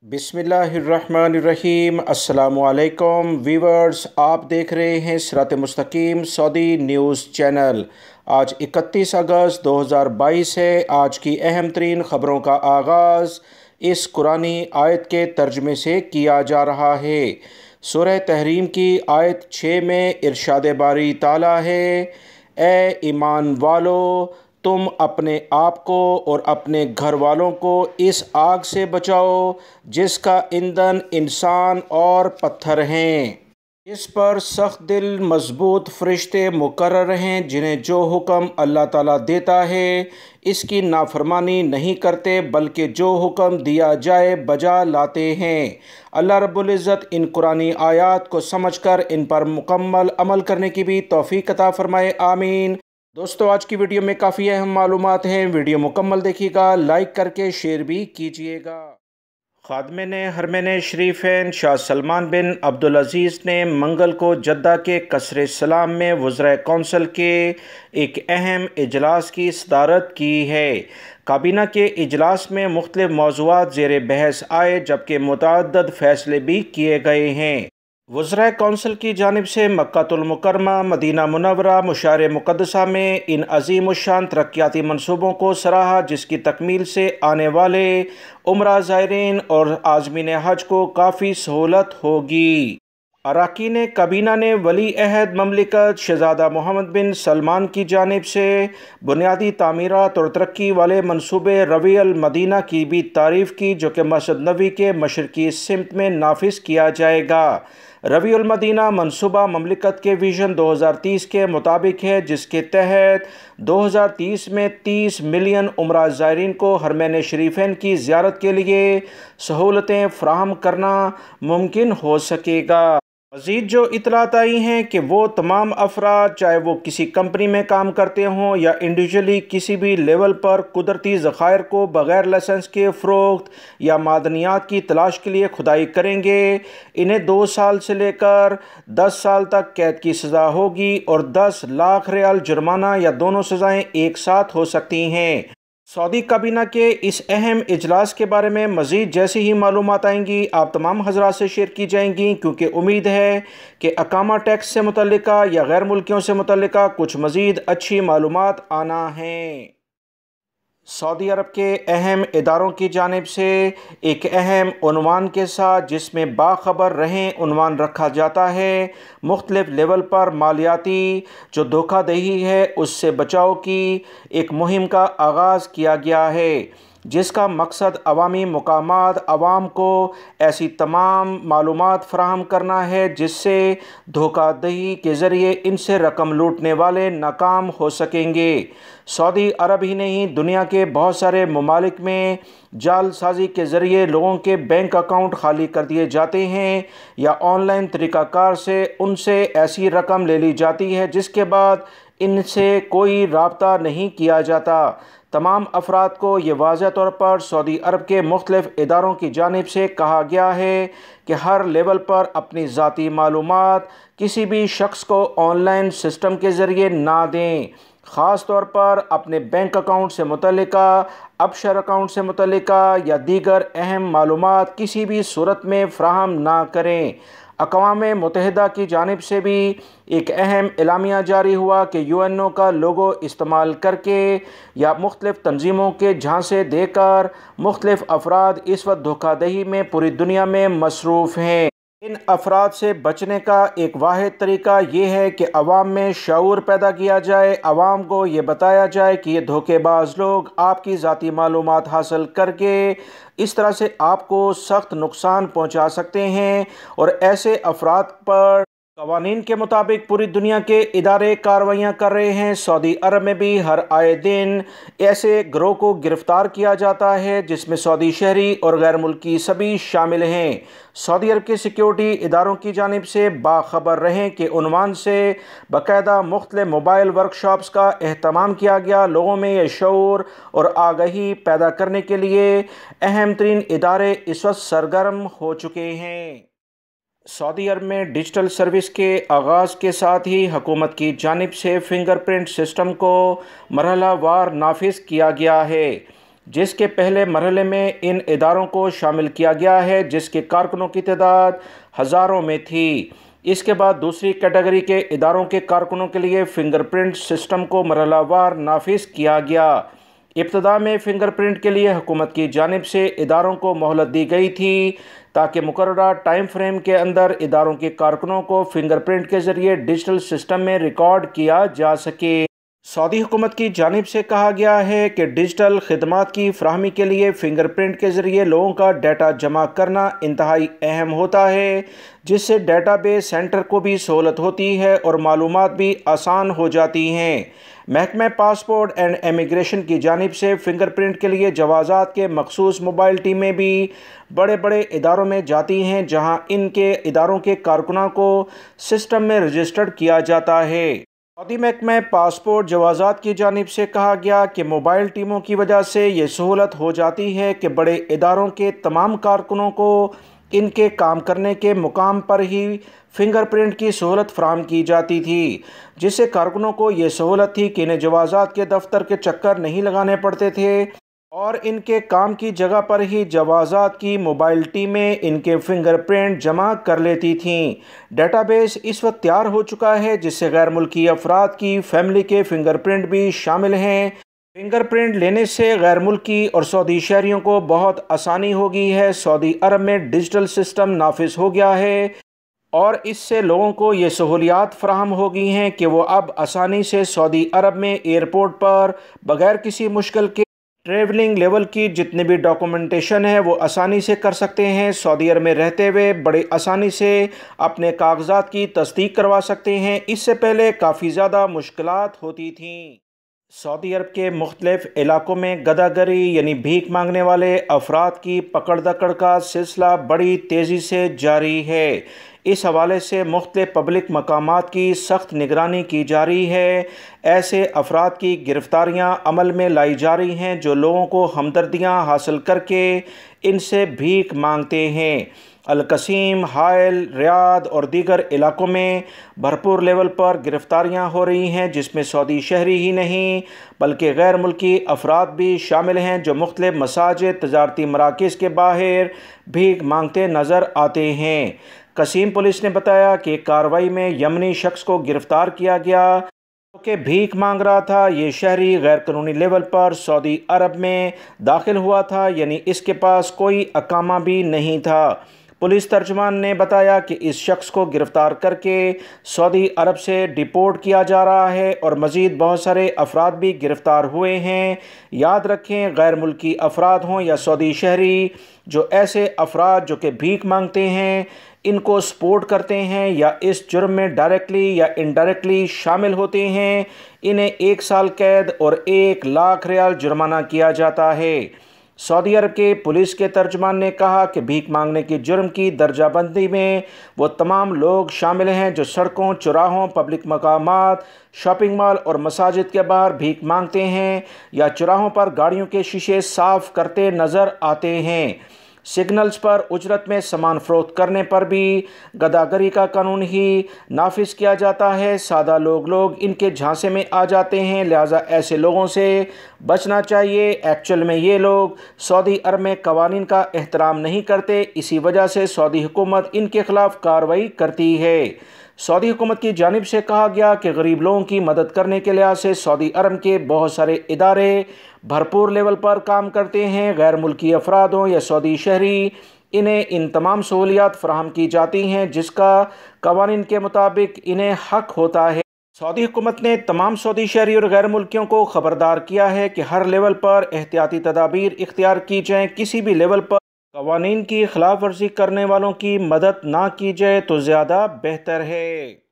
बिस्मिल्लाहिर्रहमानिर्रहीम। अस्सलामुअलैकुम वीवर्स, आप देख रहे हैं सिरात मुस्तकीम सऊदी न्यूज़ चैनल। आज 31 अगस्त 2022 है। आज की अहम तरीन ख़बरों का आगाज़ इस कुरानी आयत के तर्जमे से किया जा रहा है। सूरह तहरीम की आयत 6 में इरशाद बारी ताला है, ए ईमान वालो, तुम अपने आप को और अपने घर वालों को इस आग से बचाओ जिसका ईंधन इंसान और पत्थर हैं। इस पर सख्त दिल मजबूत फरिश्ते मुकर्रर हैं जिन्हें जो हुक्म अल्लाह ताला देता है इसकी नाफरमानी नहीं करते बल्कि जो हुक्म दिया जाए बजा लाते हैं। अल्लाह रब्बुल इज़्ज़त इन कुरानी आयात को समझकर इन पर मुकम्मल अमल करने की भी तौफीक अता फरमाए, आमीन। दोस्तों, आज की वीडियो में काफ़ी अहम मालूमात हैं। वीडियो मुकम्मल देखिएगा, लाइक करके शेयर भी कीजिएगा। खादमिन हरमैन शरीफैन शाह सलमान बिन अब्दुल अज़ीज़ ने मंगल को जद्दा के कसर सलाम में वज़रा कौंसिल के एक अहम इजलास की सदारत की है। काबीना के इजलास में मुख्तलिफ मौज़ूआत ज़ेर बहस आए जबकि मुतअद्दिद फ़ैसले भी किए गए हैं। वज़रा कौंसिल की जानिब से मक्कातुल मुकर्रमा मदीना मुनव्वरा मुशार मुक़द्दसा में इन अज़ीम उश्शान तरक्याती मंसूबों को सराहा जिसकी तकमील से आने वाले उम्रा ज़ायरीन और आज़मीन हज को काफ़ी सहूलत होगी। अरकान काबीना ने वली अहद ममलिकत शहज़ादा मोहम्मद बिन सलमान की जानिब से बुनियादी तामीरात और तरक्की वाले मनसूबे रवीअल मदीना की भी तारीफ़ की जो कि मस्जिद नबी के मशरकी सिमत में नाफिज किया जाएगा। रवीउल मदीना मनसूबा ममलिकत के विजन 2030 के मुताबिक है जिसके तहत 2030 में 30 मिलियन उम्रा ज़ायरीन को हरमैन शरीफैन की ज़ियारत के लिए सहूलतें फ़राहम करना मुमकिन हो सकेगा। मज़ीद जो इतलात आई हैं कि वो तमाम अफराद चाहे वो किसी कंपनी में काम करते हों या इंडिविजुअली किसी भी लेवल पर कुदरती ज़खायर को बग़ैर लाइसेंस के फ़रोख्त या मादनियात की तलाश के लिए खुदाई करेंगे, इन्हें 2 साल से लेकर 10 साल तक कैद की सज़ा होगी और 10 लाख रियाल जुर्माना या दोनों सज़ाएँ एक साथ हो सकती हैं। सऊदी काबीना के इस अहम इजलास के बारे में मज़ीद जैसी ही मालूमात आएंगी आप तमाम हज़रात से शेयर की जाएंगी क्योंकि उम्मीद है कि अकामा टैक्स से मुतल्लिका या गैर मुल्कियों से मुतल्लिका कुछ मज़ीद अच्छी मालूमात आना है। सऊदी अरब के अहम इदारों की जानिब से एक अहम उन्वान के साथ जिसमें बाखबर रहें उन्वान रखा जाता है, मुख्तलिफ लेवल पर मालियाती जो धोखाधड़ी है उससे बचाव की एक मुहिम का आगाज़ किया गया है जिसका मकसद अवामी मकामात अवाम को ऐसी तमाम मालूमात फ़राहम करना है जिससे धोखाधड़ी के ज़रिए इनसे रकम लूटने वाले नाकाम हो सकेंगे। सऊदी अरब ही नहीं दुनिया के बहुत सारे ममालिक में जालसाजी के ज़रिए लोगों के बैंक अकाउंट खाली कर दिए जाते हैं या ऑनलाइन तरीक़ाकार से उनसे ऐसी रकम ले ली जाती है जिसके बाद इनसे कोई राब्ता नहीं किया जाता। तमाम अफराद को ये वाज़ह तौर पर सऊदी अरब के मुख्तलिफ इदारों की जानिब से कहा गया है कि हर लेवल पर अपनी ज़ाती मालूमात किसी भी शख्स को ऑनलाइन सिस्टम के ज़रिए ना दें, ख़ास तौर पर अपने बैंक अकाउंट से मुतल्लिका, अबशर अकाउंट से मुतल्लिका या दीगर अहम मालूमात किसी भी सूरत में फ़राहम ना करें। अक़वाम मुत्तहिदा की जानिब से भी एक अहम एलामिया जारी हुआ कि यूएनओ का लोगो इस्तेमाल करके या मुख्तलिफ़ तंजीमों के झांसे देकर मुख्तलिफ़ अफराद इस वक्त धोखाधड़ी में पूरी दुनिया में मसरूफ़ हैं। इन अफराद से बचने का एक वाहिद तरीका ये है कि अवाम में शऊर पैदा किया जाए, अवाम को ये बताया जाए कि ये धोखेबाज लोग आपकी ज़ाती मालूमात हासिल करके इस तरह से आपको सख्त नुकसान पहुंचा सकते हैं और ऐसे अफराद पर कवानीन के मुताबिक पूरी दुनिया के इदारे कार्रवाइयाँ कर रहे हैं। सऊदी अरब में भी हर आए दिन ऐसे गिरोह को गिरफ़्तार किया जाता है जिसमें सऊदी शहरी और गैर मुल्की सभी शामिल हैं। सऊदी अरब के सिक्योरिटी इदारों की जानिब से बाखबर रहें कि उन्वान से बाकायदा मुख्तलिफ मोबाइल वर्कशॉप्स का एहतमाम किया गया। लोगों में ये शऊर और आगाही पैदा करने के लिए अहम तरीन इदारे इस वक्त सरगर्म हो चुके हैं। सऊदी अरब में डिजिटल सर्विस के आगाज़ के साथ ही हुकूमत की जानिब से फिंगरप्रिंट सिस्टम को मरहला वार नाफिज किया गया है। जिसके पहले मरहले में इन इदारों को शामिल किया गया है, जिसके कारकुनों की तादाद हज़ारों में थी। इसके बाद दूसरी कैटेगरी के इदारों के कारकुनों के लिए फ़िंगरप्रिंट सिस्टम को मरहलावार नाफिज किया गया। इब्तदा में फ़िंगरप्रिंट के लिए हुकूमत की जानिब से इदारों को मोहलत दी गई थी ताकि मुकर्ररा टाइम फ्रेम के अंदर इदारों के कारकुनों को फ़िंगरप्रिंट के ज़रिए डिजिटल सिस्टम में रिकॉर्ड किया जा सके। सऊदी हुकूमत की जानिब से कहा गया है कि डिजिटल खिदमात की फ़राहमी के लिए फ़िंगरप्रिंट के ज़रिए लोगों का डाटा जमा करना इंतहाई अहम होता है, जिससे डेटाबेस सेंटर को भी सहूलत होती है और मालूमात भी आसान हो जाती हैं। महकमा पासपोर्ट एंड इमिग्रेशन की जानिब से फ़िंगरप्रिंट के लिए जवाज़ात के मखसूस मोबाइल टीमें भी बड़े बड़े इदारों में जाती हैं, जहां इनके इदारों के कारकुनों को सिस्टम में रजिस्टर्ड किया जाता है। सऊदी महकमा पासपोर्ट जवाज़ात की जानिब से कहा गया कि मोबाइल टीमों की वजह से ये सहूलत हो जाती है कि बड़े इदारों के तमाम कारकुनों को इनके काम करने के मुकाम पर ही फ़िंगरप्रिंट की सहूलत फराहम की जाती थी, जिससे कारकुनों को ये सहूलत थी कि इन्हें जवाज़ात के दफ्तर के चक्कर नहीं लगाने पड़ते थे और इनके काम की जगह पर ही जवाज़ात की मोबाइल टीमें इनके फ़िंगरप्रिंट जमा कर लेती थीं। डेटाबेस इस वक्त तैयार हो चुका है, जिससे गैर मुल्की अफराद की फैमिली के फ़िंगरप्रिंट भी शामिल हैं। फ़िंगरप्रिंट लेने से गैर मुल्की और सऊदी शहरियों को बहुत आसानी होगी है। सऊदी अरब में डिजिटल सिस्टम नाफिज हो गया है और इससे लोगों को ये सहूलियात फ़राहम हो गई हैं कि वो अब आसानी से सऊदी अरब में एयरपोर्ट पर बग़ैर किसी मुश्किल के ट्रैवलिंग लेवल की जितनी भी डॉक्यूमेंटेशन है वो आसानी से कर सकते हैं। सऊदी अरब में रहते हुए बड़े आसानी से अपने कागजात की तस्दीक करवा सकते हैं। इससे पहले काफ़ी ज़्यादा मुश्किलात होती थीं। सऊदी अरब के मुख्तलिफ़ इलाकों में गदागरी यानी भीख मांगने वाले अफराद की पकड़ दकड़ का सिलसिला बड़ी तेज़ी से जारी है। इस हवाले से मुख्तलिफ़ पब्लिक मकामात की सख्त निगरानी की जा रही है। ऐसे अफराद की गिरफ़्तारियाँ अमल में लाई जा रही हैं जो लोगों को हमदर्दियाँ हासिल करके इनसे भीख मांगते हैं। अल-कसीम, हाइल, रियाद और दीगर इलाकों में भरपूर लेवल पर गिरफ़्तारियाँ हो रही हैं, जिसमें सऊदी शहरी ही नहीं बल्कि गैर मुल्की अफराद भी शामिल हैं जो मुख्तलिफ़ मसाजिद, तजारती मराकिज़ के बाहर भीख मांगते नज़र आते हैं। कसीम पुलिस ने बताया कि कार्रवाई में यमनी शख्स को गिरफ़्तार किया गया कि भीख मांग रहा था। ये शहरी गैर कानूनी लेवल पर सऊदी अरब में दाखिल हुआ था, यानी इसके पास कोई अकामा भी नहीं था। पुलिस तर्जमान ने बताया कि इस शख्स को गिरफ़्तार करके सऊदी अरब से डिपोर्ट किया जा रहा है और मज़ीद बहुत सारे अफराद भी गिरफ़्तार हुए हैं। याद रखें, गैर मुल्की अफराद हों या सऊदी शहरी, जो ऐसे अफराद जो कि भीख मांगते हैं इनको सपोर्ट करते हैं या इस जुर्म में डायरेक्टली या इनडायरेक्टली शामिल होते हैं, इन्हें 1 साल कैद और 1 लाख रियाल जुर्माना किया जाता है। सऊदी अरब के पुलिस के तर्जमान ने कहा कि भीख मांगने की जुर्म की दर्जाबंदी में वो तमाम लोग शामिल हैं जो सड़कों, चौराहों, पब्लिक मकामात, शॉपिंग मॉल और मसाजिद के बाहर भीख मांगते हैं या चौराहों पर गाड़ियों के शीशे साफ़ करते नज़र आते हैं। सिग्नल्स पर उजरत में सामान फ़रोख्त करने पर भी गदागरी का कानून ही नाफिज किया जाता है। सादा लोग इनके झांसे में आ जाते हैं, लिहाजा ऐसे लोगों से बचना चाहिए। एक्चुअल में ये लोग सऊदी अरब में कवानीन का एहतराम नहीं करते, इसी वजह से सऊदी हुकूमत इनके ख़िलाफ़ कार्रवाई करती है। सऊदी हुकूमत की जानिब से कहा गया कि गरीब लोगों की मदद करने के लिहाज से सऊदी अरब के बहुत सारे इदारे भरपूर लेवल पर काम करते हैं। गैर मुल्की अफराद हों या सऊदी शहरी, इन्हें इन तमाम सहूलियात फ़राहम की जाती हैं जिसका कवानीन के मुताबिक इन्हें हक़ होता है। सऊदी हुकूमत ने तमाम सऊदी शहरी और गैर मुल्कियों को ख़बरदार किया है कि हर लेवल पर एहतियाती तदाबीर इख्तियार की जाएँ। किसी भी लेवल पर कवानीन की खिलाफ वर्जी करने वालों की मदद ना की जाए तो ज़्यादा बेहतर है।